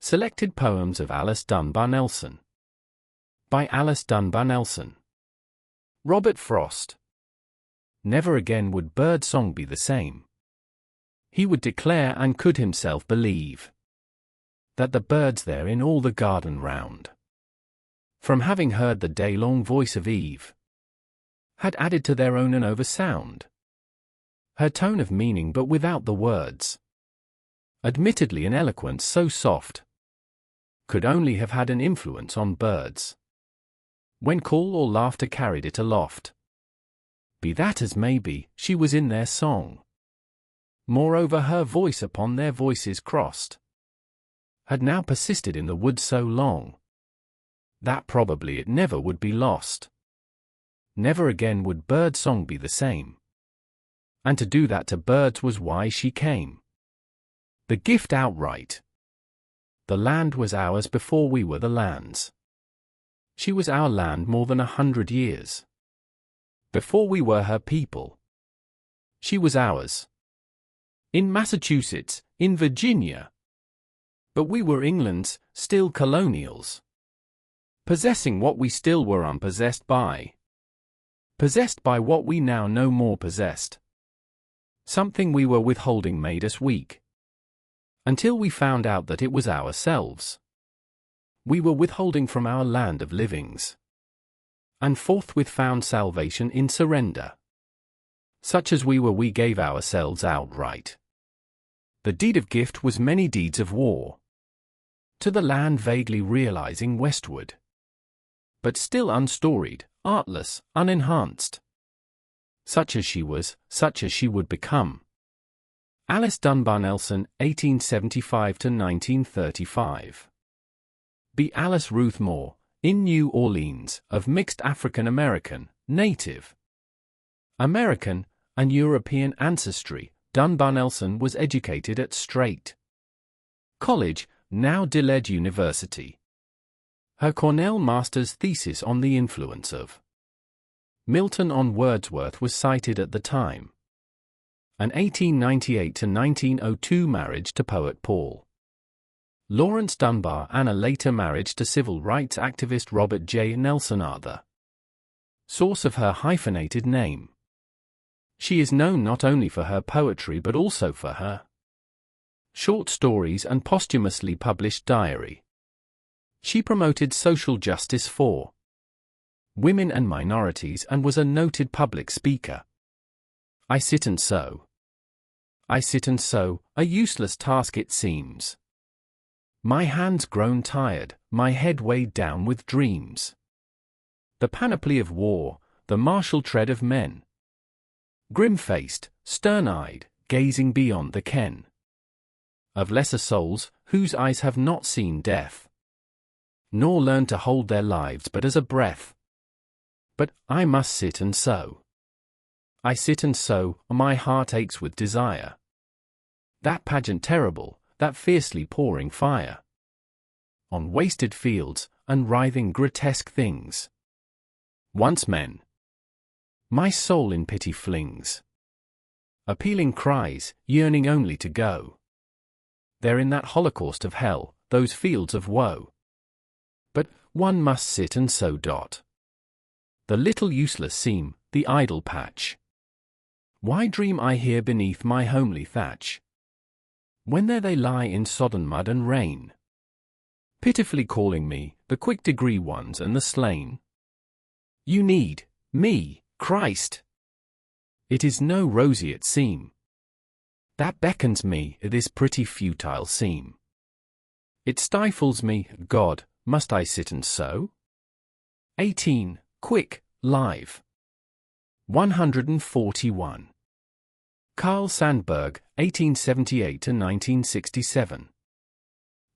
Selected Poems of Alice Dunbar-Nelson. By Alice Dunbar-Nelson. Robert Frost. Never again would bird-song be the same. He would declare and could himself believe that the birds there in all the garden round, from having heard the day-long voice of Eve, had added to their own an over-sound, her tone of meaning but without the words, admittedly an eloquence so soft, could only have had an influence on birds, when call or laughter carried it aloft. Be that as may be, she was in their song. Moreover, her voice upon their voices crossed, had now persisted in the wood so long, that probably it never would be lost. Never again would bird-song be the same. And to do that to birds was why she came. The gift outright. The land was ours before we were the land's. She was our land more than 100 years before we were her people. She was ours. In Massachusetts, in Virginia. But we were England's, still colonials. Possessing what we still were unpossessed by. Possessed by what we now no more possessed. Something we were withholding made us weak. Until we found out that it was ourselves we were withholding from our land of livings. And forthwith found salvation in surrender. Such as we were, we gave ourselves outright. The deed of gift was many deeds of war. To the land vaguely realizing westward. But still unstoried, artless, unenhanced. Such as she was, such as she would become. Alice Dunbar-Nelson, 1875 to 1935. B. Alice Ruth Moore, in New Orleans, of mixed African-American, Native American, and European ancestry. Dunbar-Nelson was educated at Straight College, now Dillard University. Her Cornell master's thesis on the influence of Milton on Wordsworth was cited at the time. An 1898 to 1902 marriage to poet Paul Lawrence Dunbar and a later marriage to civil rights activist Robert J. Nelson are the source of her hyphenated name. She is known not only for her poetry but also for her short stories and posthumously published diary. She promoted social justice for women and minorities and was a noted public speaker. I sit and sew. I sit and sew, a useless task it seems. My hands grown tired, my head weighed down with dreams. The panoply of war, the martial tread of men. Grim-faced, stern-eyed, gazing beyond the ken of lesser souls, whose eyes have not seen death, nor learned to hold their lives but as a breath. But I must sit and sew. I sit and sew, my heart aches with desire. That pageant terrible, that fiercely pouring fire. On wasted fields, and writhing grotesque things. Once men. My soul in pity flings. Appealing cries, yearning only to go. There in that holocaust of hell, those fields of woe. But one must sit and sew. The little useless seam, the idle patch. Why dream I here beneath my homely thatch? When there they lie in sodden mud and rain, pitifully calling me, the quick degree ones and the slain. You need me, Christ. It is no roseate seam that beckons me, this pretty futile seam. It stifles me, God, must I sit and sew? 18, quick, live. 141. Carl Sandburg, 1878 to 1967.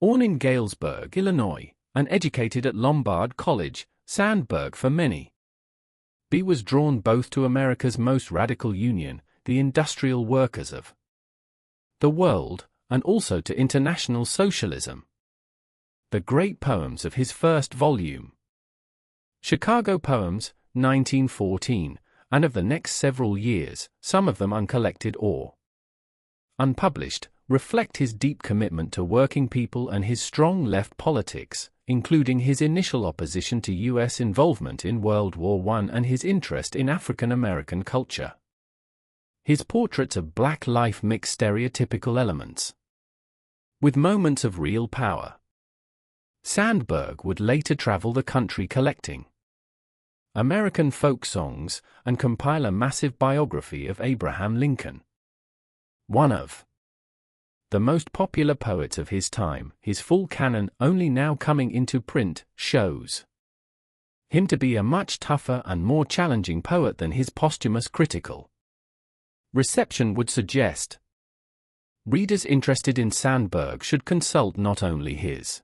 Born in Galesburg, Illinois, and educated at Lombard College, Sandburg for many. B. was drawn both to America's most radical union, the industrial workers of the world, and also to international socialism. The great poems of his first volume, Chicago Poems, 1914, and of the next several years, some of them uncollected or unpublished, reflect his deep commitment to working people and his strong left politics, including his initial opposition to U.S. involvement in World War I and his interest in African American culture. His portraits of black life mix stereotypical elements with moments of real power. Sandberg would later travel the country collecting American folk songs and compile a massive biography of Abraham Lincoln. One of the most popular poets of his time, his full canon, only now coming into print, shows him to be a much tougher and more challenging poet than his posthumous critical reception would suggest. Readers interested in Sandberg should consult not only his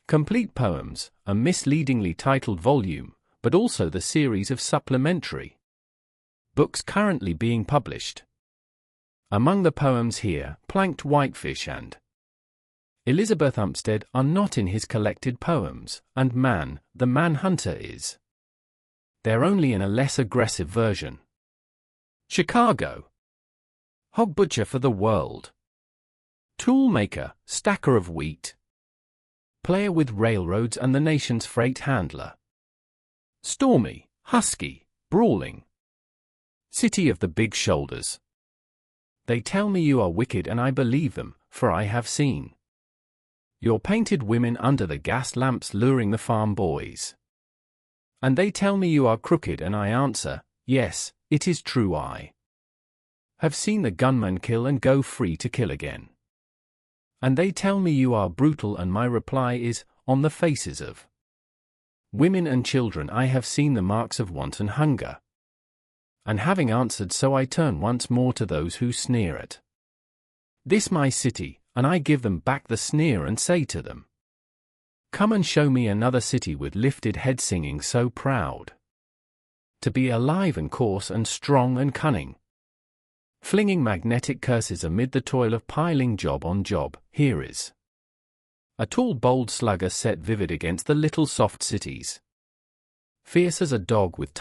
complete poems, a misleadingly titled volume, but also the series of supplementary books currently being published. Among the poems here, Planked Whitefish and Elizabeth Umstead are not in his collected poems, and Man, the Manhunter is. They're only in a less aggressive version. Chicago. Hog Butcher for the World. Toolmaker, Stacker of Wheat. Player with Railroads and the Nation's Freight Handler. Stormy, Husky, Brawling. City of the Big Shoulders. They tell me you are wicked and I believe them, for I have seen your painted women under the gas lamps luring the farm boys. And they tell me you are crooked and I answer, yes, it is true I have seen the gunman kill and go free to kill again. And they tell me you are brutal and my reply is, on the faces of women and children I have seen the marks of want and hunger. And having answered so I turn once more to those who sneer at this my city, and I give them back the sneer and say to them, come and show me another city with lifted head singing so proud to be alive and coarse and strong and cunning, flinging magnetic curses amid the toil of piling job on job. Here is a tall bold slugger set vivid against the little soft cities, fierce as a dog with